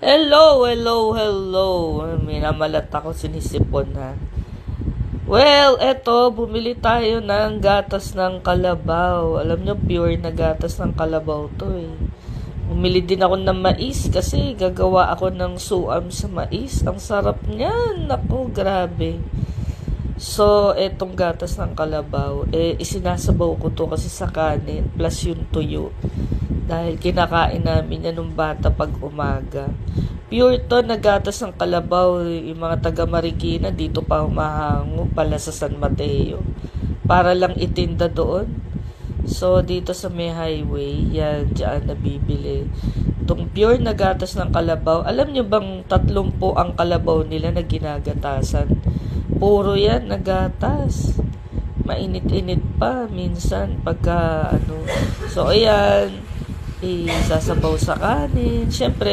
Hello, hello, hello. Minamalat ako, sinisipon ha. Well, eto, bumili tayo ng gatas ng kalabaw. Alam nyo, pure na gatas ng kalabaw to eh. Bumili din ako ng mais kasi gagawa ako ng suam sa mais. Ang sarap niyan. Naku, grabe. So, etong gatas ng kalabaw, isinasabaw ko to kasi sa kanin, plus yung tuyo. Dahil kinakain namin yan nung bata pag umaga. Pure to na gatas ng kalabaw. Yung mga taga Marikina dito pa humahango pala sa San Mateo. Para lang itinda doon. So, dito sa may highway, yan, dyan nabibili. Itong pure na gatas ng kalabaw. Alam nyo bang 30 ang kalabaw nila na ginagatasan? Puro yan na gatas. Mainit-init pa minsan pagka ano. So, ayan. Isasabaw sa kanin. Siyempre,